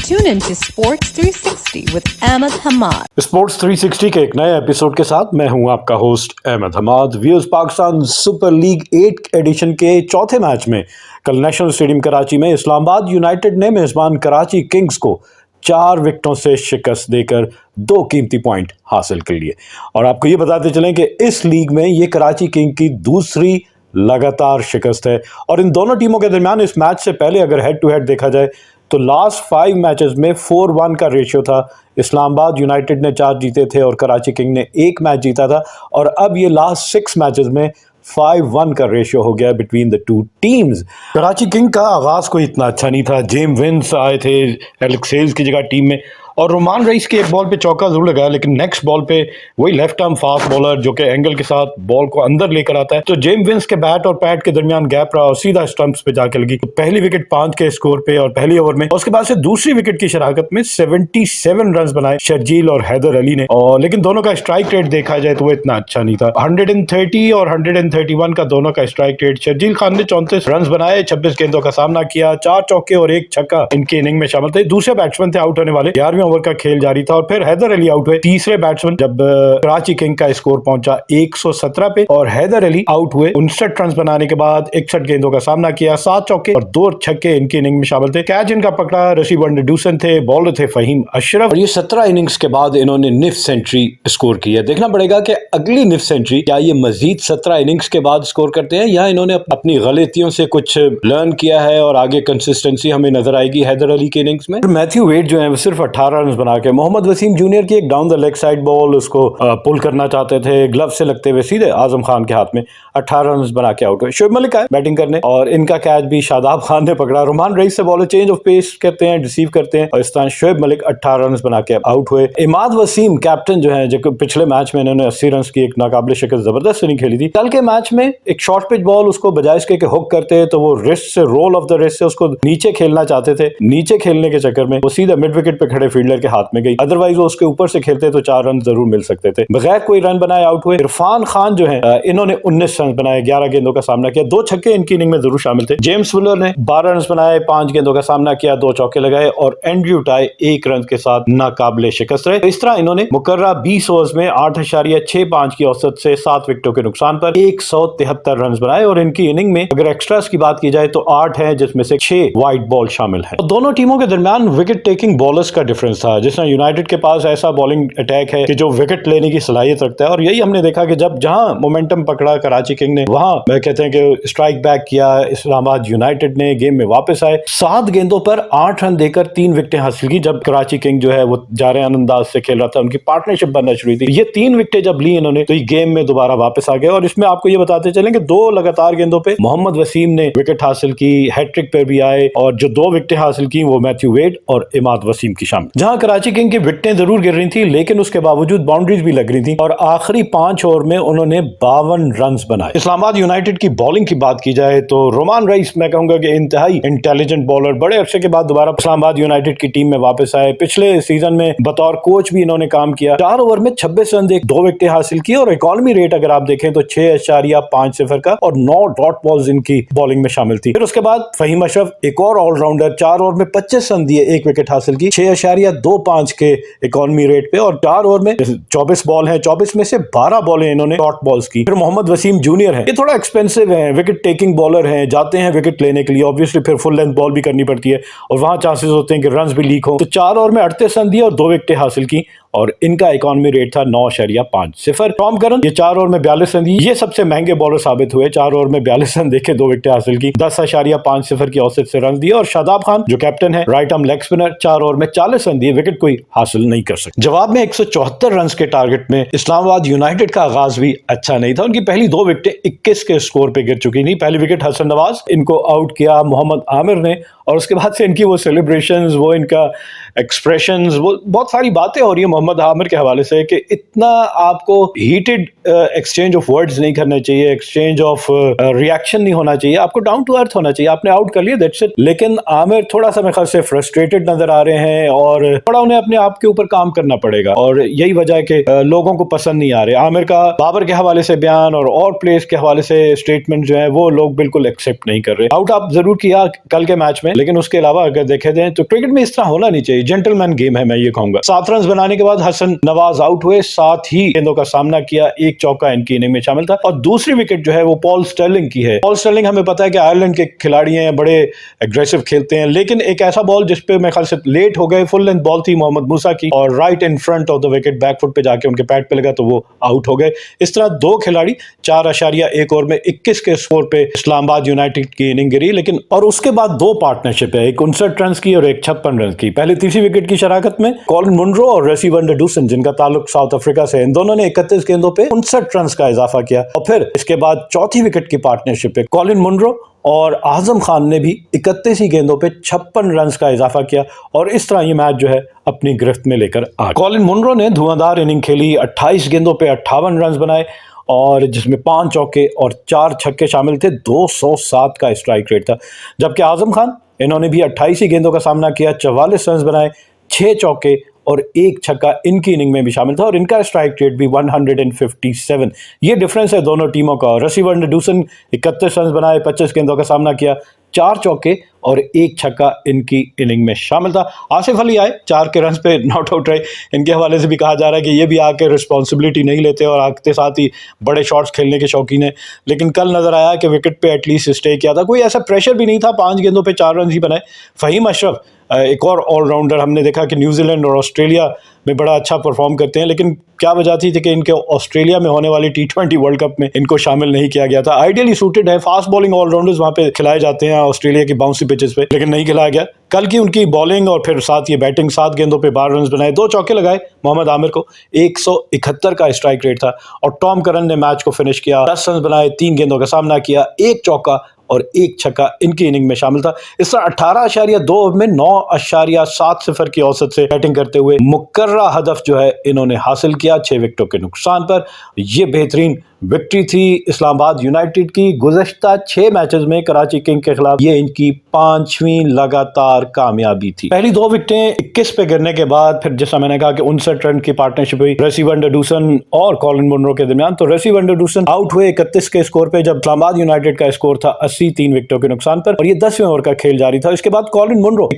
Tune in to Sports 360 with Ahmed Hamad. Sports 360 के एक नए एपिसोड के साथ मैं हूं आपका host Ahmed Hammad. Viewers, Pakistan super league 8 edition के चौथे मैच में कल नेशनल स्टेडियम कराची में इस्लामाबाद यूनाइटेड ने मेजबान कराची किंग्स को 4 विकेटों से शिकस्त देकर 2 कीमती पॉइंट हासिल कर लिए। और आपको ये बताते चलें कि इस लीग में ये कराची किंग की दूसरी लगातार शिकस्त है। और इन दोनों टीमों के दरमियान इस मैच से पहले अगर हेड टू हेड देखा जाए तो लास्ट 5 मैचेस में 4-1 का रेशियो था। इस्लामाबाद यूनाइटेड ने 4 जीते थे और कराची किंग ने 1 मैच जीता था। और अब ये लास्ट 6 मैचेस में 5-1 का रेशियो हो गया between the two teams. Karachi king का आगाज कोई इतना अच्छा नहीं था। जेम विंस आए थे एलेक्स हेल्स की जगह टीम में और रोमान रईस के एक बॉल पे चौका जरूर लगाया, लेकिन नेक्स्ट बॉल पे वही लेफ्ट आर्म फास्ट बॉलर जो कि एंगल के साथ बॉल को अंदर लेकर आता है तो जेम विंस के बैट और पैड के दरमियान गैप रहा और सीधा स्टंप्स पे जाके लगी। तो पहली विकेट 5 के स्कोर पे और पहली ओवर में, उसके बाद से दूसरी विकेट की शराकत में 77 रन बनाए शर्जील और हैदर अली ने। और लेकिन दोनों का स्ट्राइक रेट देखा जाए तो वो इतना अच्छा नहीं था। 130 और 131 का दोनों का स्ट्राइक रेट। शर्जील खान ने 34 रन बनाए, 26 गेंदों का सामना किया, 4 चौके और 1 छक्का इनकी इनिंग में शामिल थे। दूसरे बैट्समैन थे आउट होने वाले। 11वें ओवर का खेल जारी था और फिर हैदर अली आउट हुए तीसरे बैट्समैन जब कराची किंग का स्कोर पहुंचा 117 पे और हैदर अली आउट हुए 59 रन बनाने के बाद 61 गेंदों का सामना किया, 7 चौके और 2 छक्के इनकी इनिंग में शामिल थे। कैच इनका पकड़ा रशीद वंडरडूसन थे, बॉलर थे फहीम अशरफ। और ये 17 इनिंग्स के बाद इन्होंने निफ सेंचुरी स्कोर की है। देखना पड़ेगा कि अगली निफ सेंचुरी क्या ये मजीद 17 इनिंग्स के बाद स्कोर करते हैं या इन्होंने अपनी गलतियों से कुछ लर्न किया है और आगे कंसिस्टेंसी हमें नजर आएगी हैदर अली के इनिंग्स में। मैथ्यू वेड जो है वो सिर्फ 18 रन बना के, मोहम्मद वसीम जूनियर की एक down the leg side ball उसको पुल करना चाहते थे, ग्लव से लगते हुए सीधे आजम खान के हाथ में 18 रन बना के आउट हुए। शोएब मलिक आए बैटिंग करने और इनका कैच भी शादाब खान ने पकड़ा। रोमान रईस से बॉलर चेंज ऑफ पेस करते हैं, रिसीव करते हैं और इस तरह शोएब मलिक 18 रन बना के आउट हुए। इमाद वसीम कैप्टन जो है, जो पिछले मैच में इन्होंने 80 रन की एक नाकाबिले शिकस्त जबरदस्त इनिंग खेली थी। कल के मैच में एक शॉर्ट पिच बॉल उसको बजाय इसके कि हुक करते तो वो रिस्ट से, रोल ऑफ द रिस्ट से उसको नीचे खेलना चाहते थे। नीचे खेलने के चक्कर में वो सीधा मिड विकेट पे खड़े फील्डर के हाथ में गई, अदरवाइज वो उसके ऊपर से खेलते तो 4 रन जरूर मिल सकते थे। बगैर कोई रन बनाए आउट हुए। इरफान खान जो है इन्होंने 19 रन बनाए, 11 गेंदों का सामना किया, 2 छक्के इनकी इनिंग में जरूर शामिल थे। जेम्स विलर ने 12 रन बनाए, 5 गेंदों का सामना किया, 2 चौके लगाए और एंड्रयू टाई 1 रन के साथ नाकाबिले शिकस्त रहे। इस तरह इन्होंने मुकर्रा 20 ओवर्स में 8.65 की औसत से 7 विकेटों के नुकसान पर 173 रन बनाए। और इनकी इनिंग में अगर एक्स्ट्रास की बात की जाए तो 8 है, जिसमें से 6 वाइड बॉल शामिल है। और दोनों टीमों के दरमियान विकेट टेकिंग बॉलर्स का डिफरेंस था। जिसमें यूनाइटेड के पास ऐसा बॉलिंग अटैक है कि जो विकेट लेने की सलाहियत रखता है और यही हमने देखा कि जब जहां मोमेंटम पकड़ा कराची किंग ने, वहां मैं कहते हैं कि स्ट्राइक बैक किया इस्लामाबाद यूनाइटेड ने, गेम में वापस आए, 7 गेंदों पर 8 रन देकर 3 विकेटें हासिल की। जब कराची किंग जो है वो जारहान अंदाज से खेल रहा था, उनकी पार्टनरशिप बनना शुरू हुई थी। ये 3 विकेटें जब ली इन्होंने तो ये गेम में दोबारा वापस आ गए। और इसमें आपको ये बताते चलें कि 2 लगातार गेंदों पे मोहम्मद वसीम ने विकेट हासिल की, हैट्रिक पे भी आए और जो 2 विकेटें हासिल की वो मैथ्यू वेड और इमाद वसीम की शामिल। जहां कराची किंग की विकेटें जरूर गिर रही थी लेकिन उसके बावजूद बाउंड्रीज भी लग रही थी और आखिरी 5 ओवर में उन्होंने 52 रन बनाए। इस्लामाबाद यूनाइटेड की बॉलिंग की बात की जाए तो रोमान रईस मैं कहूंगा कि इंतहाई इंटेलिजेंट बॉलर, बड़े अरसे के बाद दोबारा इस्लामाबाद यूनाइटेड की टीम में वापस आए। पिछले सीजन में बतौर कोच भी इन्होंने काम किया। 4 ओवर में 26 रन देकर 2 विकेटें हासिल की और इकोनॉमी रेट अगर आप देखें तो 6.50 का और 9 डॉट बॉल्स इनकी बॉलिंग में शामिल थी। फिर उसके बाद फहीम अशरफ एक और ऑलराउंडर, 4 ओवर में 25 रन दिए, 1 विकेट हासिल की, 6.25 के इकोनॉमी रेट पे और 4 ओवर में 24 बॉल है, 24 में से 12 बॉलें इन्होंने डॉट बॉल्स की। फिर मोहम्मद वसीम जूनियर है, ये थोड़ा एक्सपेंसिव है, विकेट टेकिंग बॉलर हैं, जाते हैं विकेट लेने के लिए, ऑब्वियसली फिर फुल लेंथ बॉल भी करनी पड़ती है और वहां चांसेस होते हैं कि रन्स भी लीक हो। तो 4 ओवर में 38 रन दिए और 2 विकेटें हासिल की और इनका इकोनॉमी रेट था 9.50। टॉम करन ये 4 ओवर में 42 रन दिए, ये सबसे महंगे बॉलर साबित हुए। 4 ओवर में 42 रन देके 2 विकेटें हासिल की, 10.50 की औसत से रन दिए। और शादाब खान जो कैप्टन है, right arm leg spinner, 4 over में 40 रन दिए, विकेट कोई हासिल नहीं कर सके। जवाब में 174 रन के टारगेट में इस्लामाबाद यूनाइटेड का आगाज भी अच्छा नहीं था। उनकी पहली 2 विकेटें 21 के स्कोर पे गिर चुकी थी। पहली विकेट हसन नवाज, इनको आउट किया मोहम्मद आमिर ने और उसके बाद से इनकी वो सेलिब्रेशंस, वो इनका एक्सप्रेशंस, वो बहुत सारी बातें हो रही है मोहम्मद आमिर के हवाले से कि इतना आपको हीटेड एक्सचेंज ऑफ वर्ड्स नहीं करना चाहिए, एक्सचेंज ऑफ रिएक्शन नहीं होना चाहिए, आपको डाउन टू अर्थ होना चाहिए। आपने आउट कर लिया, दैट्स इट। लेकिन आमिर थोड़ा सा मेरे ख्याल से फ्रस्ट्रेटेड नजर आ रहे हैं और थोड़ा उन्हें अपने आप के ऊपर काम करना पड़ेगा, और यही वजह है कि लोगों को पसंद नहीं आ रहे। आमिर का बाबर के हवाले से बयान और प्लेयर्स के हवाले से स्टेटमेंट जो है वो लोग बिल्कुल एक्सेप्ट नहीं कर रहे। आउट आप जरूर किया कल के मैच में, लेकिन उसके अलावा अगर देखे जाए तो क्रिकेट में इस तरह होना नहीं चाहिए। जेंटलमैन गेम है, मैं ये कहूंगा। 7 रन बनाने के बाद हसन नवाज आउट हुए, 7 ही गेंदों का सामना किया, एक चौका इनकी इनिंग में शामिल था। और दूसरी विकेट जो है वो पॉल स्टर्लिंग की है। पॉल स्टर्लिंग हमें पता है कि आयरलैंड के खिलाड़ी हैं, बड़े एग्रेसिव खेलते हैं, लेकिन एक ऐसा बॉल जिसपे मेरे ख्याल से लेट हो गए, फुल लेंथ बॉल थी मोहम्मद मूसा की और right in front of the wicket back foot पे जाके उनके पैड पे लगा तो वो आउट हो गए। इस तरह 2 खिलाड़ी 4.1 ओवर में 21 के स्कोर पे इस्लामाबाद यूनाइटेड की इनिंग गिरी। लेकिन और उसके बाद 2 पार्टनरशिप है, एक 59 रन की और एक 56 रन की। पहले तीसरी विकेट की शराकत में कॉलिन मुनरो और रेसी वंडर डूसन, जिनका ताल्लुक साउथ अफ्रीका से, इन दोनों ने 31 गेंदों पे 59 रन का इजाफा किया। और फिर इसके बाद चौथी विकेट की पार्टनरशिप पे कॉलिन मुनरो और आजम खान ने भी 31 ही गेंदों पे 56 रन का इजाफा किया और इस तरह ये मैच जो है अपनी गिरफ्त में लेकर आ गया। कॉलिन मुनरो ने धुआंधार इनिंग खेली, 28 गेंदों पे 58 रन बनाए और जिसमें 5 चौके और 4 छक्के शामिल थे। 207 का स्ट्राइक रेट था। जबकि आजम खान, इन्होंने भी 28 ही गेंदों का सामना किया, 44 रन बनाए, 6 चौके और 1 छक्का इनकी इनिंग में भी शामिल था और इनका स्ट्राइक रेट भी 157। ये डिफरेंस है दोनों टीमों का। रेसी वंडर डूसन 31 रन बनाए, 25 गेंदों का सामना किया, 4 चौके और 1 छक्का इनकी इनिंग में शामिल था। आसिफ अली आए, 4 के रन पे नॉट आउट रहे। इनके हवाले से भी कहा जा रहा है कि ये भी आके रिस्पॉन्सिबिलिटी नहीं लेते और आते साथ ही बड़े शॉट्स खेलने के शौकीन है। लेकिन कल नजर आया कि विकेट पे एटलीस्ट स्टे किया था, कोई ऐसा प्रेशर भी नहीं था। 5 गेंदों पे 4 रन ही बनाए। फहीम अशरफ, एक और ऑलराउंडर, हमने देखा कि न्यूजीलैंड और ऑस्ट्रेलिया में बड़ा अच्छा परफॉर्म करते हैं, लेकिन क्या वजह थी कि इनके ऑस्ट्रेलिया में होने वाली T20 वर्ल्ड कप में इनको शामिल नहीं किया गया था। आइडियली सूटेड है, फास्ट बॉलिंग ऑलराउंडर्स वहां पे खिलाए जाते हैं ऑस्ट्रेलिया की बाउंसी पिचेस पे, लेकिन नहीं खिलाया गया। कल की उनकी बॉलिंग और फिर साथ ये बैटिंग, 7 गेंदों पे 12 रन बनाए, 2 चौके लगाए मोहम्मद आमिर को, 171 का स्ट्राइक रेट था। और टॉम करन ने मैच को फिनिश किया, 10 रन बनाए, 3 गेंदों का सामना किया, 1 चौका और 1 छक्का इनकी इनिंग में शामिल था। इस तरह 18.2 ओवर में 9.70 की औसत से बैटिंग करते हुए मुकर्रा हदफ जो है इन्होंने हासिल किया 6 विकेटों के नुकसान पर। यह बेहतरीन विक्ट्री थी इस्लामाबाद यूनाइटेड की। गुज़श्ता 6 मैचेस में कराची किंग के खिलाफ ये इनकी 5वीं लगातार कामयाबी थी। पहली 2 विकेटें 21 पे गिरने के बाद फिर जैसा मैंने कहा कि 59 रन की पार्टनरशिप हुई रेसी वंडर डूसन और कॉलिन मुनरो के दरमियान। तो रेसी वंडर डूसन आउट हुए 31 के स्कोर पे, जब इस्लामाबाद यूनाइटेड का स्कोर था 80, 3 विकेटों के नुकसान पर, और ये 10वें ओवर का खेल जारी था। इसके बाद कॉलिन मुनरो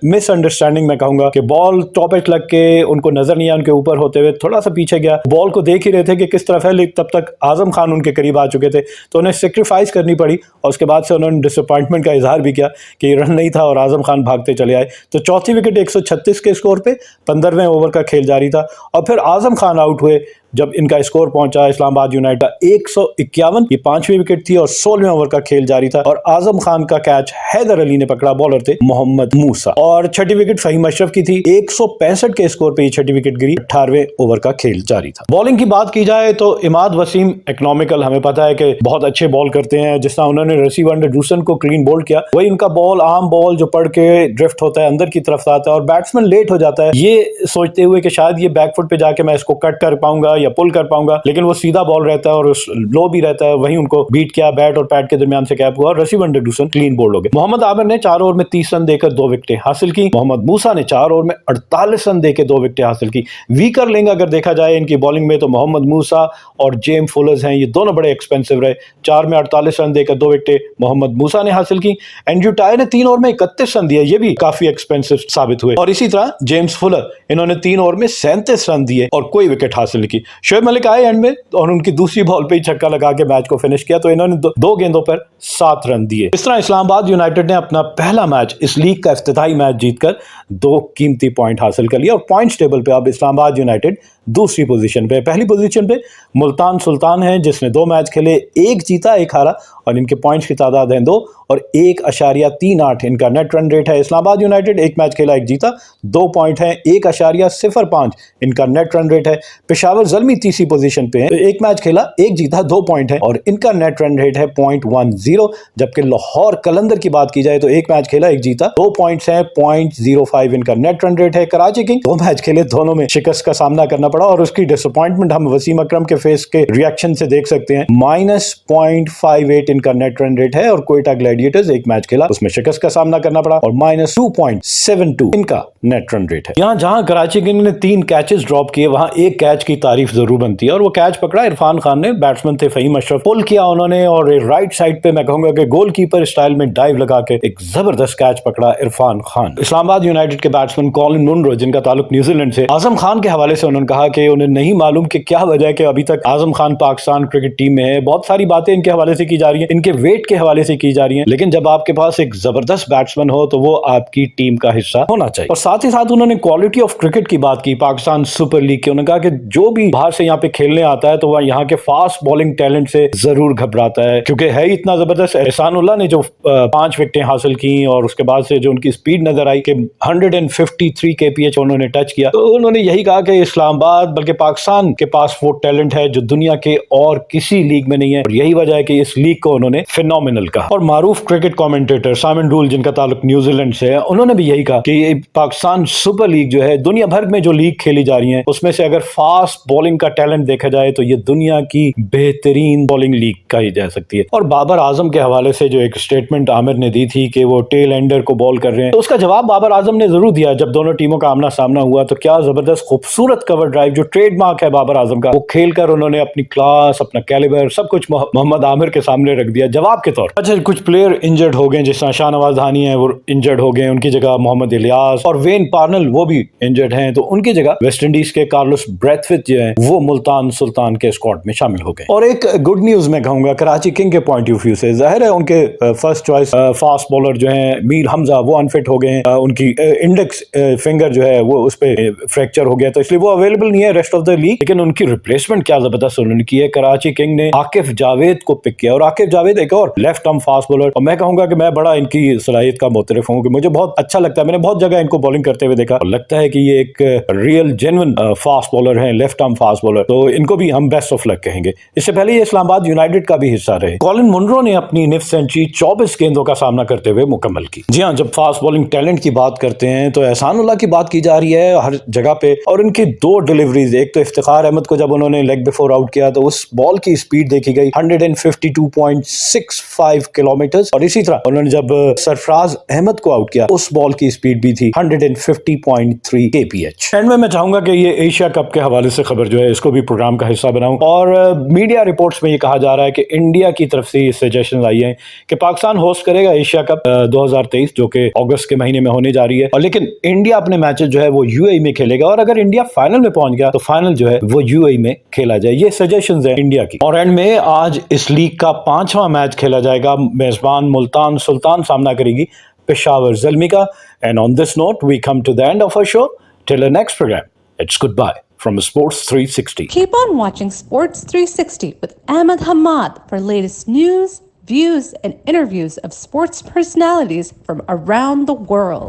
मिसअंडरस्टैंडिंग में कहूंगा कि बॉल टॉप एज लग के उनको नजर नहीं आया, उनके ऊपर होते हुए थोड़ा सा पीछे गया, बॉल को देख ही रहे थे कि किस तरफ है, लेकिन तब तक आजम खान उनके करीब आ चुके थे तो उन्हें सेक्रीफाइस करनी पड़ी और उसके बाद से उन्होंने डिसअपॉइंटमेंट का इजहार भी किया कि रन नहीं था और आजम खान भागते चले आए। तो चौथी विकेट 136 के स्कोर पे 15वें ओवर का खेल जारी था और फिर आजम खान आउट हुए जब इनका स्कोर पहुंचा इस्लामाबाद यूनाइटेड का 151। ये 5वीं विकेट थी और 16वें ओवर का खेल जारी था और आजम खान का कैच हैदर अली ने पकड़ा, बॉलर थे मोहम्मद मूसा। और छठी विकेट फहीम अशरफ की थी, 165 के स्कोर पे ये छठी विकेट गिरी, 18वें ओवर का खेल जारी था। बॉलिंग की बात की जाए तो इमाद वसीम इकोनॉमिकल, हमें पता है कि बहुत अच्छे बॉल करते हैं। जिस तरह उन्होंने रेसी वंडर डूसन को क्लीन बोल्ड किया, वही उनका बॉल आम बॉल जो पड़ के ड्रिफ्ट होता है, अंदर की तरफ आता है और बैट्समैन लेट हो जाता है, ये सोचते हुए कि शायद ये बैकफुट पे जाके मैं इसको कट कर पाऊंगा या पुल कर पाऊंगा, लेकिन वो सीधा बॉल रहता है और लो भी रहता है, वहीं उनको बीट किया, बैट और पैड के दरमियान से कैप हुआ और रेसी वंडर डूसन क्लीन बोल्ड हो गए। मोहम्मद आमिर ने 4 ओवर में 30 रन देकर 2 विकेटें हासिल की। मोहम्मद मूसा ने 4 ओवर में 48 रन देकर 2 विकेटें हासिल की। वीकर लिंक अगर देखा जाए इनकी बॉलिंग में तो मोहम्मद मूसा और जेम्स फुलर्स हैं, ये दोनों बड़े एक्सपेंसिव रहे। 4 में 48 रन देकर 2 विकेटें मोहम्मद मूसा ने हासिल की। एंड्रू टाई ने 3 ओवर में 31 रन दिए, ये भी काफी एक्सपेंसिव साबित हुए। और इसी तरह जेम्स फुलर, इन्होंने 3 ओवर में 37 रन दिए और कोई विकेट हासिल नहीं की। शोएब मलिक आए एंड में और उनकी दूसरी बॉल पे ही छक्का लगा के मैच को फिनिश किया, तो इन्होंने 2 गेंदों पर 7 रन दिए। इस तरह इस्लामाबाद यूनाइटेड ने अपना पहला मैच, इस लीग का इफ्तिताई मैच जीतकर 2 कीमती पॉइंट हासिल कर लिया और पॉइंट्स टेबल पे अब इस्लामाबाद यूनाइटेड दूसरी पोजीशन पे। पहली पोजीशन पे मुल्तान सुल्तान है जिसने 2 मैच खेले, 1 जीता 1 हारा और इनके पॉइंट्स की तादाद है 2 और 1.38 इनका नेट रन रेट है। इस्लामाबाद यूनाइटेड 1 मैच खेला 1 जीता, 2 पॉइंट है, 1.05 इनका नेट रन रेट है। पेशावर ज़ल्मी तीसरी पोजीशन पे है, 1 मैच खेला 1 जीता, 2 पॉइंट है और इनका नेट रन रेट है 0.10। जबकि लाहौर कलंदर की बात की जाए तो 1 मैच खेला 1 जीता, 2 पॉइंट्स हैं, 0.05 2.5 इनका नेट रन रेट है। कराची किंग 2 मैच खेले, दोनों में शिकस्त का सामना करना पड़ा और उसकी डिसअपॉइंटमेंट हम वसीम अकरम के फेस के रिएक्शन से देख सकते हैं। -0.58 इनका नेट रन रेट है और कोयटा ग्लैडिएटर्स एक मैच खेला, उसमें शिकस्त का सामना करना पड़ा और -2.72 इनका नेट रन रेट है। यहाँ जहां कराची किंग ने 3 कैचेस ड्रॉप किए, वहां एक कैच की तारीफ जरूर बनती है और वो कैच पकड़ा इरफान खान ने, बैट्समैन थे फहीम अशरफ, पुल किया उन्होंने और राइट साइड पे मैं कहूंगा कि गोलकीपर स्टाइल में डाइव लगा के एक जबरदस्त कैच पकड़ा इरफान खान। इस्लामाबाद यूनाइटेड के बैट्समैन कॉलिन मुनरो, जिनका ताल्लुक न्यूजीलैंड से, आजम खान के हवाले से उन्होंने कहा कि उन्हें नहीं मालूम कि क्या वजह है कि अभी तक आजम खान पाकिस्तान क्रिकेट टीम में है। बहुत सारी बातें इनके हवाले से की जा रही हैं, इनके वेट के हवाले से की जा रही हैं, लेकिन जब आपके पास एक जबरदस्त बैट्समैन हो तो वो आपकी टीम का हिस्सा होना चाहिए। और साथ ही साथ उन्होंने क्वालिटी ऑफ क्रिकेट की बात की, पाकिस्तान सुपर लीग की। उन्होंने कहा कि जो भी बाहर से यहाँ पे खेलने आता है तो वह यहाँ के फास्ट बॉलिंग टैलेंट से जरूर घबराता है, क्योंकि है इतना जबरदस्त। एहसानुल्लाह ने जो 5 विकेटें हासिल की और उसके बाद से जो उनकी स्पीड नजर आई कि 153 kph उन्होंने टच किया, तो उन्होंने यही कहा कि इस्लामाबाद बल्कि पाकिस्तान के पास वो टैलेंट है जो दुनिया के और किसी लीग में नहीं है, और यही वजह है कि इस लीग को उन्होंने फिनोमिनल कहा। और मारूफ क्रिकेट कमेंटेटर साइमन रूल, जिनका ताल्लुक न्यूजीलैंड से है, उन्होंने भी यही कहा कि पाकिस्तान सुपर लीग जो है, दुनिया भर में जो लीग खेली जा रही है उसमें से अगर फास्ट बॉलिंग का टैलेंट देखा जाए तो ये दुनिया की बेहतरीन बॉलिंग लीग कही जा सकती है। और बाबर आजम के हवाले से जो एक स्टेटमेंट आमिर ने दी थी कि वो टेल एंडर को बॉल कर रहे हैं, तो उसका जवाब बाबर आजम ने जरूर दिया जब दोनों टीमों का आमना सामना हुआ। तो क्या जबरदस्त खूबसूरत कवर ड्राइव जो ट्रेडमार्क है बाबर आजम का, वो खेलकर उन्होंने अपनी क्लास, अपना कैलिबर, सब कुछ मोहम्मद आमिर के सामने रख दिया जवाब के तौर। अच्छा, कुछ प्लेयर इंजर्ड हो गए, जिस तरह शाहनवाज धानी है वो इंजर्ड हो गए, उनकी जगह मोहम्मद इलियास और वेन पार्नल वो भी इंजर्ड हैं, तो उनकी जगह वेस्ट इंडीज के कार्लोस ब्रैथवेट जो है वो मुल्तान सुल्तान के स्क्वाड में शामिल हो गए। और एक गुड न्यूज मैं कहूंगा कराची किंग के पॉइंट ऑफ व्यू से, जाहिर है उनके फर्स्ट चॉइस फास्ट बॉलर जो है मीर हमजा वो अनफिट हो गए हैं, उनकी इंडेक्स फिंगर जो है वो उस पे फ्रैक्चर हो गया, तो इसलिए वो अवेलेबल नहीं है रेस्ट ऑफ द लीग। लेकिन उनकी रिप्लेसमेंट क्या जबरदस्त उन्होंने की है, कराची किंग ने आकिफ जावेद को पिक किया, और आकिफ जावेद एक और लेफ्ट आर्म फास्ट बॉलर, और मैं कहूंगा कि मैं बड़ा इनकी सलाहियत का मोतरफ हूँ कि मुझे बहुत अच्छा लगता है, मैंने बहुत जगह इनको बॉलिंग करते हुए देखा और लगता है कि ये एक रियल जेन्युइन फास्ट बॉलर है, लेफ्ट आर्म फास्ट बॉलर, तो इनको भी हम बेस्ट ऑफ लक कहेंगे। इससे पहले ये इस्लामाबाद यूनाइटेड का भी हिस्सा रहे। कॉलिन मुनरो ने अपनी निफ सेंचुरी 24 गेंदों का सामना करते हुए मुकम्मल की। जी हाँ, जब फास्ट बॉलिंग टैलेंट की बात करते हैं तो एहसानुल्लाह की बात की जा रही है हर जगह पे, और इनकी 2 डिलीवरीज, एक तो इफ्तिखार अहमद को जब उन्होंने लेग बिफोर आउट किया तो उस बॉल की स्पीड देखी गई 152.65 किलोमीटर, और इसी तरह उन्होंने जब सरफराज अहमद को आउट किया उस बॉल की स्पीड भी थी 150.3 kph। एंड में मैं चाहूंगा कि ये एशिया कप के हवाले से खबर जो है इसको भी प्रोग्राम का हिस्सा बनाऊं, और मीडिया रिपोर्ट्स में ये कहा जा रहा है कि इंडिया की तरफ से ये सजेशन आई है कि पाकिस्तान होस्ट करेगा एशिया कप 2023 जो कि अगस्त के महीने में होने जा रही है, और लेकिन इंडिया अपने मैचेस जो है वो यूएई में खेलेगा, और अगर इंडिया फाइनल में पहुंच गया तो फाइनल जो है वो यूएई में खेला जाए। ये सजेशंस है इंडिया की। और एंड में आज इस लीग का 5वां मैच खेला जाएगा, मेजबान मुल्तान सुल्तान सामना करेगी पेशावर ज़ल्मी का। And on this note we come to the end of our show. Till the next programme, it's good bye from Sports 360. Keep on watching Sports 360 with Ahmed Hamad for latest news, views, and interviews of sports personalities from around the world.